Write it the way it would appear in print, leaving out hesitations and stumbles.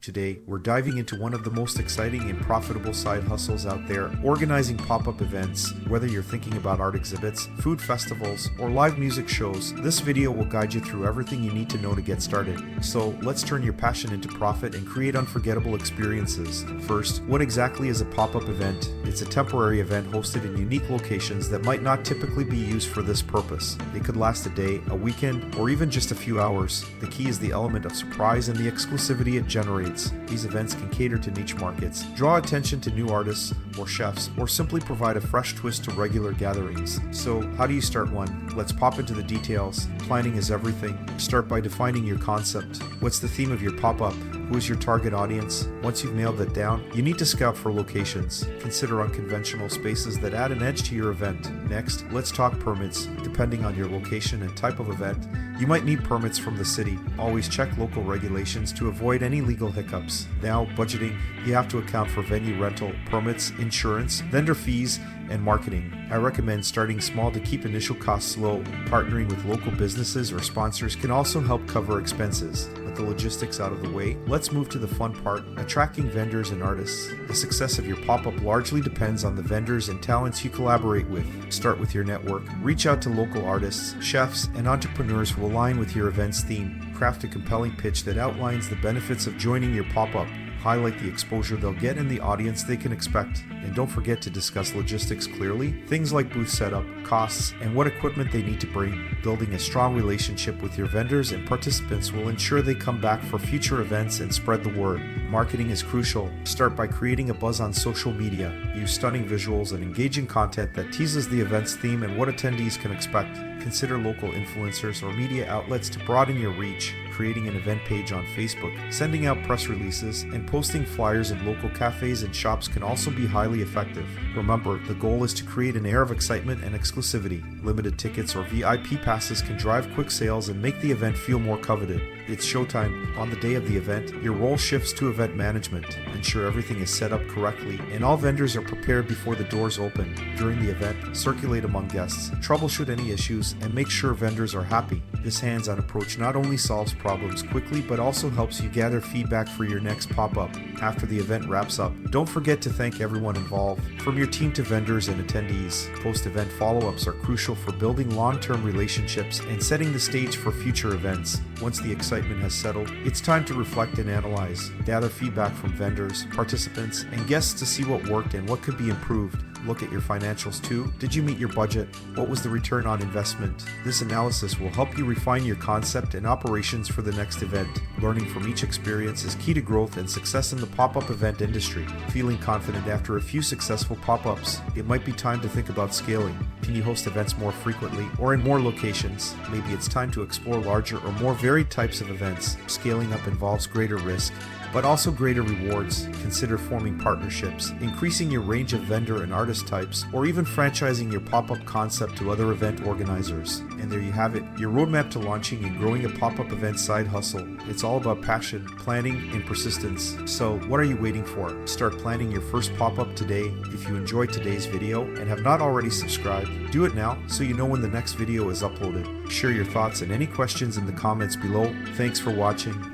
Today, we're diving into one of the most exciting and profitable side hustles out there, organizing pop-up events. Whether you're thinking about art exhibits, food festivals, or live music shows, this video will guide you through everything you need to know to get started. So let's turn your passion into profit and create unforgettable experiences. First, what exactly is a pop-up event? It's a temporary event hosted in unique locations that might not typically be used for this purpose. They could last a day, a weekend, or even just a few hours. The key is the element of surprise and the exclusivity it generates. These events can cater to niche markets, draw attention to new artists or chefs, or simply provide a fresh twist to regular gatherings. So, how do you start one? Let's pop into the details. Planning is everything. Start by defining your concept. What's the theme of your pop-up? Who is your target audience? Once you've nailed that down, you need to scout for locations. Consider unconventional spaces that add an edge to your event. Next, let's talk permits. Depending on your location and type of event, you might need permits from the city. Always check local regulations to avoid any legal hiccups. Now, budgeting. You have to account for venue rental, permits, insurance, vendor fees, and marketing. I recommend starting small to keep initial costs low. Partnering with local businesses or sponsors can also help cover expenses. With the logistics out of the way, let's move to the fun part, attracting vendors and artists. The success of your pop-up largely depends on the vendors and talents you collaborate with. Start with your network. Reach out to local artists, chefs, and entrepreneurs who align with your event's theme. Craft a compelling pitch that outlines the benefits of joining your pop-up. Highlight the exposure they'll get and the audience they can expect. And don't forget to discuss logistics clearly, things like booth setup, costs, and what equipment they need to bring. Building a strong relationship with your vendors and participants will ensure they come back for future events and spread the word. Marketing is crucial. Start by creating a buzz on social media. Use stunning visuals and engaging content that teases the event's theme and what attendees can expect. Consider local influencers or media outlets to broaden your reach. Creating an event page on Facebook, sending out press releases, and posting flyers in local cafes and shops can also be highly effective. Remember, the goal is to create an air of excitement and exclusivity. Limited tickets or VIP passes can drive quick sales and make the event feel more coveted. It's showtime. On the day of the event, your role shifts to event management. Ensure everything is set up correctly and all vendors are prepared before the doors open. During the event, circulate among guests, troubleshoot any issues, and make sure vendors are happy. This hands-on approach not only solves problems quickly, but also helps you gather feedback for your next pop-up. After the event wraps up, don't forget to thank everyone involved, from your team to vendors and attendees. Post-event follow-ups are crucial for building long-term relationships and setting the stage for future events. Once the excitement has settled, it's time to reflect and analyze. Gather feedback from vendors, participants, and guests to see what worked and what could be improved. Look at your financials too. Did you meet your budget? What was the return on investment? This analysis will help you refine your concept and operations for the next event. Learning from each experience is key to growth and success in the pop-up event industry. Feeling confident after a few successful pop-ups? It might be time to think about scaling. Can you host events more frequently or in more locations? Maybe it's time to explore larger or more varied types of events. Scaling up involves greater risk, but also greater rewards. Consider forming partnerships, increasing your range of vendor and artist types, or even franchising your pop-up concept to other event organizers. And there you have it, your roadmap to launching and growing a pop-up event side hustle. It's all about passion, planning, and persistence. So what are you waiting for? Start planning your first pop-up today. If you enjoyed today's video and have not already subscribed, do it now so you know when the next video is uploaded. Share your thoughts and any questions in the comments below. Thanks for watching.